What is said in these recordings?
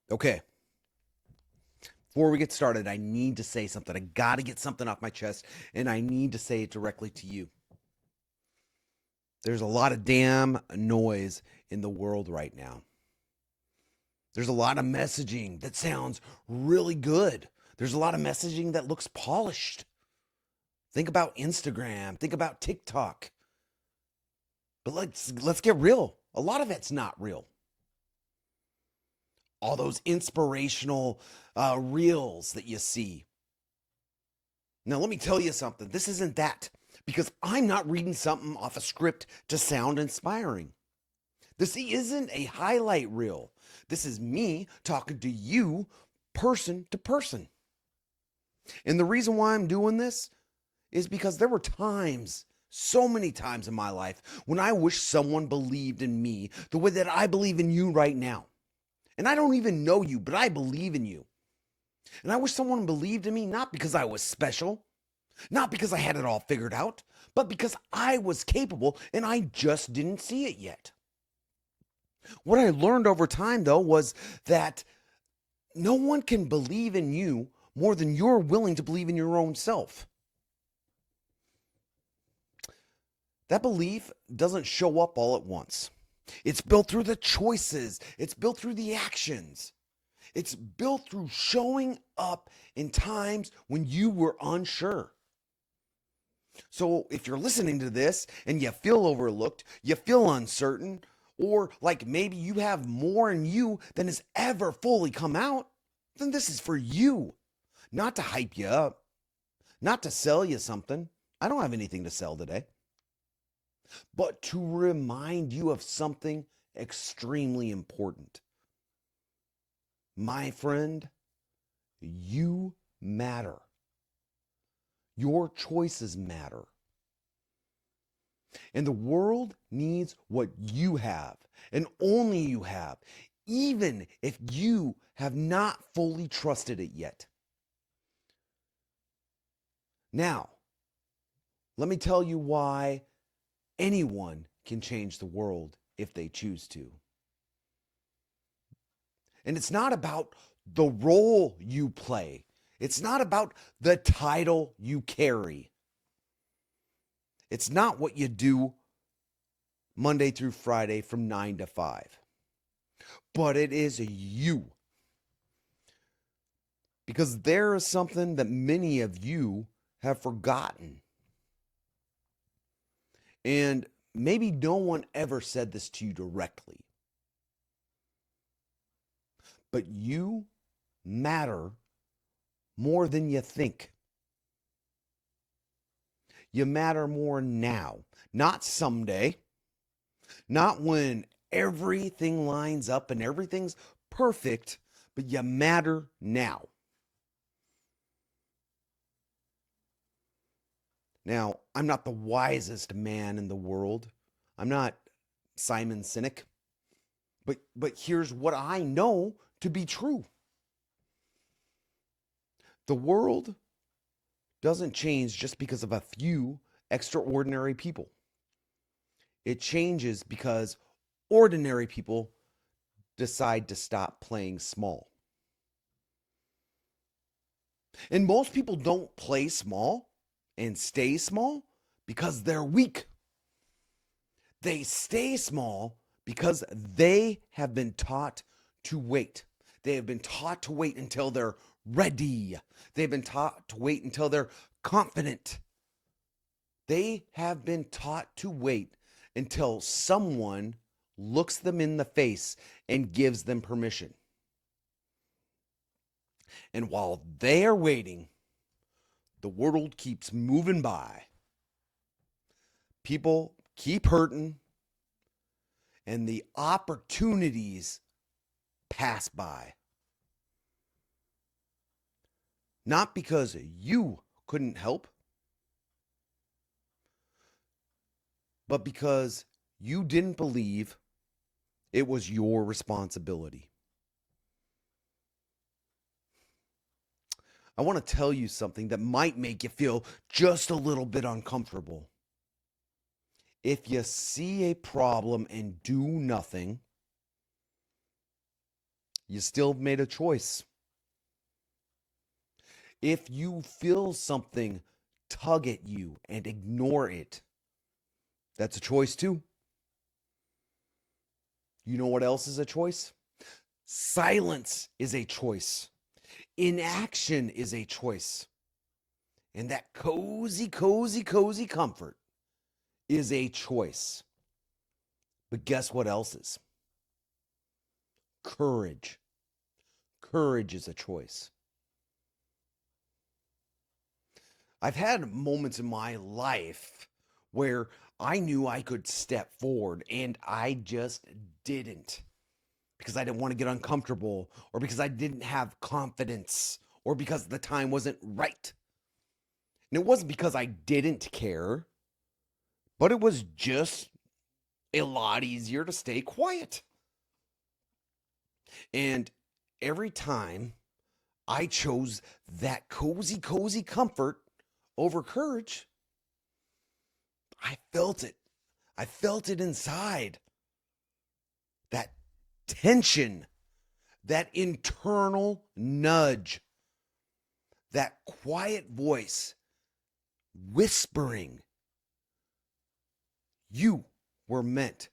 Okay, before we get started, I need to say something. I got to get something off my chest, and I need to say it directly to you. There's a lot of damn noise in the world right now. There's a lot of messaging that sounds really good. There's a lot of messaging that looks polished. Think about Instagram, think about TikTok. But let's get real. A lot of it's not real. All those inspirational reels that you see. Now, let me tell you something. This isn't that because I'm not reading something off a script to sound inspiring. This isn't a highlight reel. This is me talking to you, person to person. And the reason why I'm doing this is because there were times, so many times in my life, when I wish someone believed in me the way that I believe in you right now. And I don't even know you, but I believe in you. And I wish someone believed in me not because I was special, not because I had it all figured out, but because I was capable and I just didn't see it yet. What I learned over time, though, was that no one can believe in you more than you're willing to believe in your own self. That belief doesn't show up all at once. It's built through the choices, it's built through the actions, it's built through showing up in times when you were unsure. So if you're listening to this and you feel overlooked, you feel uncertain, or like maybe you have more in you than has ever fully come out, then this is for you. Not to hype you up, not to sell you something. I don't have anything to sell today, but to remind you of something extremely important. My friend, you matter. Your choices matter. And the world needs what you have and only you have, even if you have not fully trusted it yet. Now, let me tell you why anyone can change the world if they choose to. And it's not about the role you play, it's not about the title you carry, it's not what you do Monday through Friday from 9 to 5, but it is you. Because there is something that many of you have forgotten. And maybe no one ever said this to you directly, but you matter more than you think. You matter more now, not someday, not when everything lines up and everything's perfect, but you matter now. Now, I'm not the wisest man in the world. I'm not Simon Sinek, but here's what I know to be true. The world doesn't change just because of a few extraordinary people. It changes because ordinary people decide to stop playing small. And most people don't play small and stay small because they're weak. They stay small because they have been taught to wait. They have been taught to wait until they're ready. They've been taught to wait until they're confident. They have been taught to wait until someone looks them in the face and gives them permission. And while they are waiting, the world keeps moving by. People keep hurting, and the opportunities pass by. Not because you couldn't help, but because you didn't believe it was your responsibility. I want to tell you something that might make you feel just a little bit uncomfortable. If you see a problem and do nothing, You still made a choice. If you feel something tug at you and ignore it, that's a choice too. You know what else is a choice? Silence is a choice. Inaction is a choice. And that cozy, cozy, cozy comfort is a choice. But guess what else is? Courage. Courage is a choice. I've had moments in my life where I knew I could step forward and I just didn't because I didn't want to get uncomfortable or because I didn't have confidence or because the time wasn't right. And it wasn't because I didn't care, but it was just a lot easier to stay quiet. And every time I chose that cozy, cozy comfort over courage, I felt it. I felt it inside. That tension, that internal nudge, that quiet voice whispering, you were meant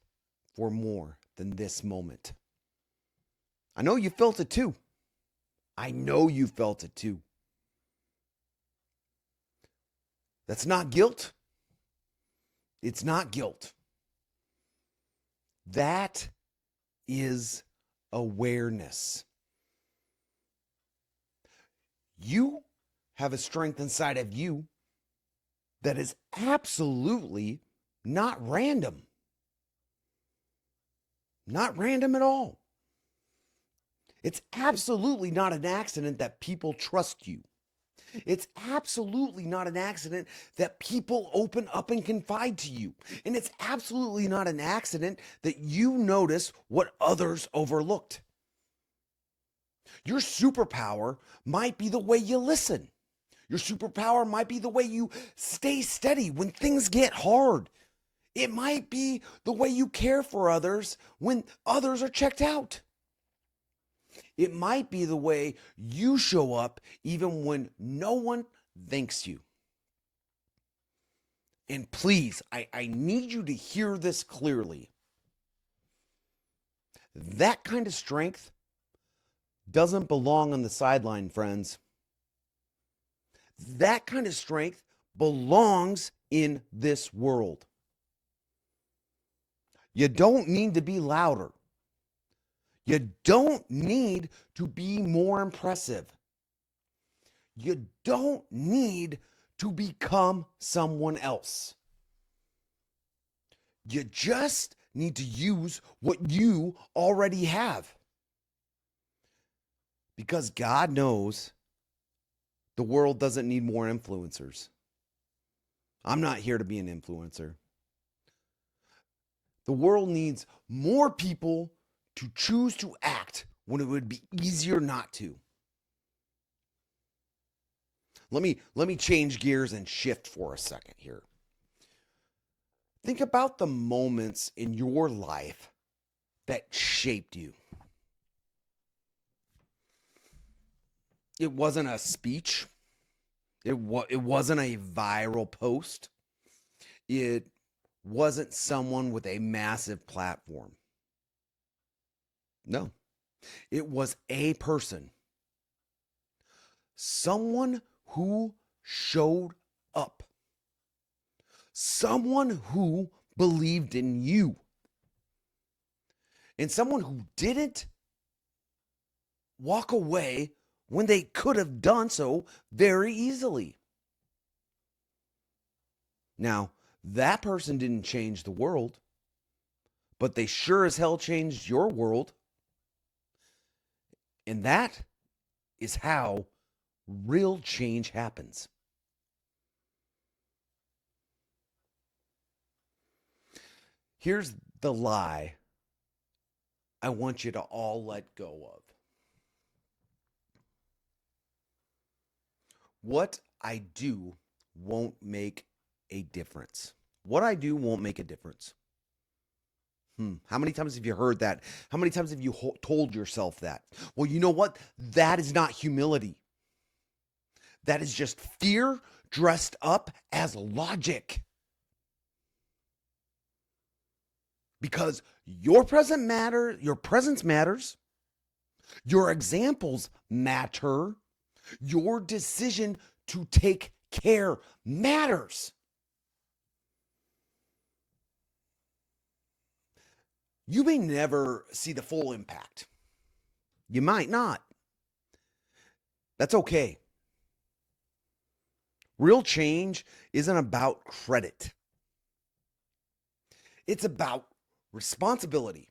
for more than this moment. I know you felt it too. I know you felt it too. That's not guilt. It's not guilt. That is awareness. You have a strength inside of you that is absolutely not random. Not random at all. It's absolutely not an accident that people trust you. It's absolutely not an accident that people open up and confide to you. And it's absolutely not an accident that you notice what others overlooked. Your superpower might be the way you listen. Your superpower might be the way you stay steady when things get hard. It might be the way you care for others when others are checked out. It might be the way you show up even when no one thanks you. And please, I need you to hear this clearly. That kind of strength doesn't belong on the sideline, friends. That kind of strength belongs in this world. You don't need to be louder. You don't need to be more impressive. You don't need to become someone else. You just need to use what you already have. Because God knows the world doesn't need more influencers. I'm not here to be an influencer. The world needs more people to choose to act when it would be easier not to. Let me change gears and shift for a second here. Think about the moments in your life that shaped you. It wasn't a speech. It wasn't a viral post. It wasn't someone with a massive platform. No, it was a person. Someone who showed up. Someone who believed in you. And someone who didn't walk away when they could have done so very easily. Now, that person didn't change the world, but they sure as hell changed your world. And that is how real change happens. Here's the lie I want you to all let go of. What I do won't make a difference. What I do won't make a difference. How many times have you heard that? How many times have you told yourself that? Well, you know what? That is not humility. That is just fear dressed up as logic. Because your presence matters, your examples matter, your decision to take care matters. You may never see the full impact. You might not. That's okay. Real change isn't about credit. It's about responsibility.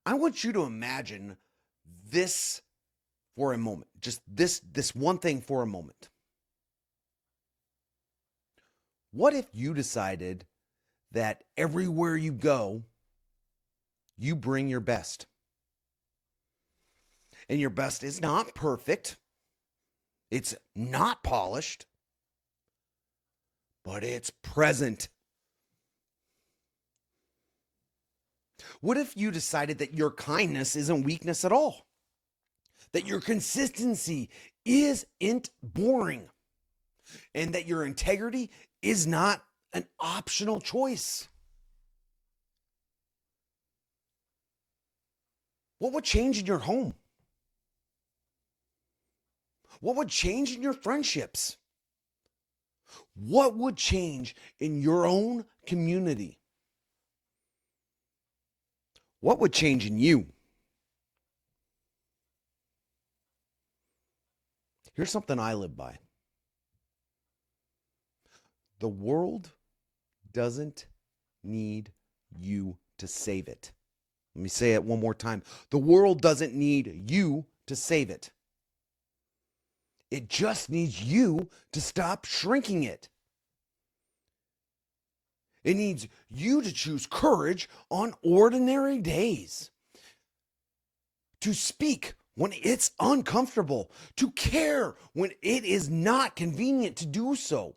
I want you to imagine this for a moment. Just this one thing for a moment. What if you decided that everywhere you go, you bring your best? And your best is not perfect. It's not polished, but it's present. What if you decided that your kindness isn't weakness at all? That your consistency isn't boring? And that your integrity is not an optional choice? What would change in your home? What would change in your friendships? What would change in your own community? What would change in you? Here's something I live by. The world doesn't need you to save it. Let me say it one more time. The world doesn't need you to save it. It just needs you to stop shrinking it. It needs you to choose courage on ordinary days, to speak when it's uncomfortable, to care when it is not convenient to do so,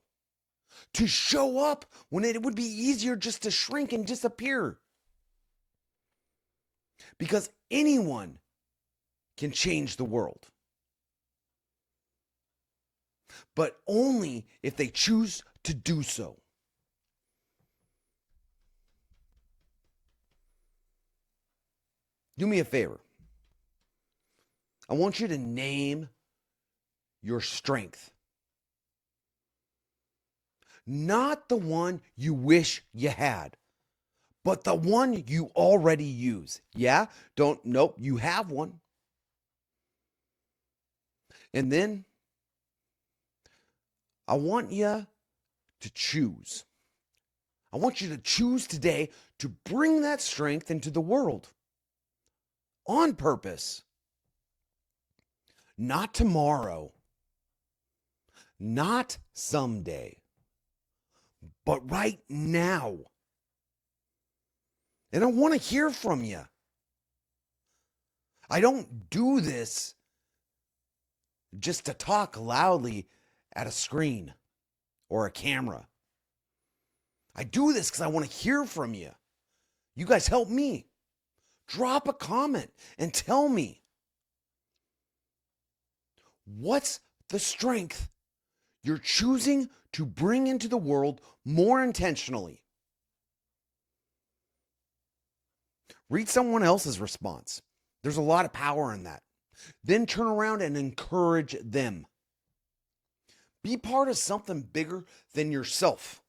to show up when it would be easier just to shrink and disappear. Because anyone can change the world, but only if they choose to do so. Do me a favor. I want you to name your strength. Not the one you wish you had, but the one you already use. Yeah? Nope, you have one. And then I want you to choose. I want you to choose today to bring that strength into the world on purpose. Not tomorrow, not someday, but right now. And I want to hear from you. I don't do this just to talk loudly at a screen or a camera. I do this because I want to hear from you. You guys help me. Drop a comment and tell me, what's the strength you're choosing to bring into the world more intentionally? Read someone else's response. There's a lot of power in that. Then turn around and encourage them. Be part of something bigger than yourself.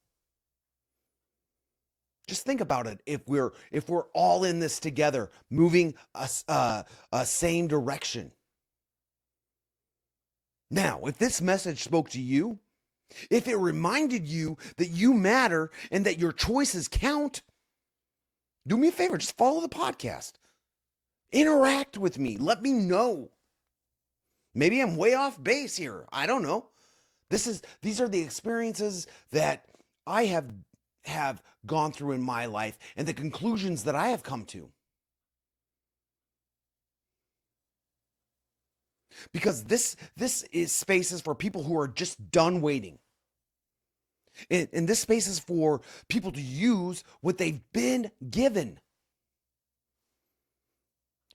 Just think about it. If we're all in this together, moving a same direction. Now, if this message spoke to you, if it reminded you that you matter and that your choices count, do me a favor, just follow the podcast. Interact with me. Let me know. Maybe I'm way off base here. I don't know. These are the experiences that I have gone through in my life and the conclusions that I have come to. Because this is spaces for people who are just done waiting. And this space is for people to use what they've been given.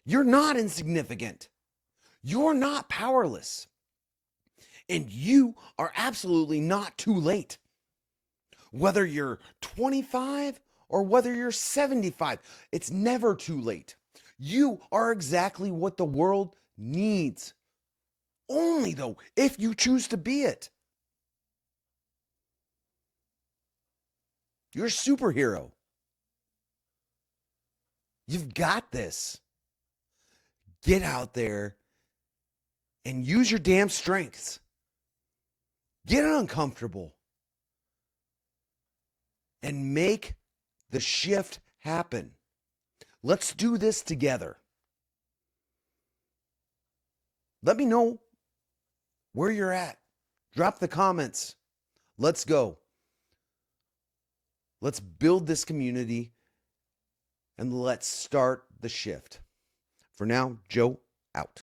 You're not insignificant. You're not powerless. And you are absolutely not too late. Whether you're 25 or whether you're 75, it's never too late. You are exactly what the world needs. Only, though, if you choose to be it. You're a superhero. You've got this. Get out there and use your damn strengths. Get uncomfortable and make the shift happen. Let's do this together. Let me know where you're at. Drop the comments. Let's go. Let's build this community and let's start the shift. For now, Joe, out.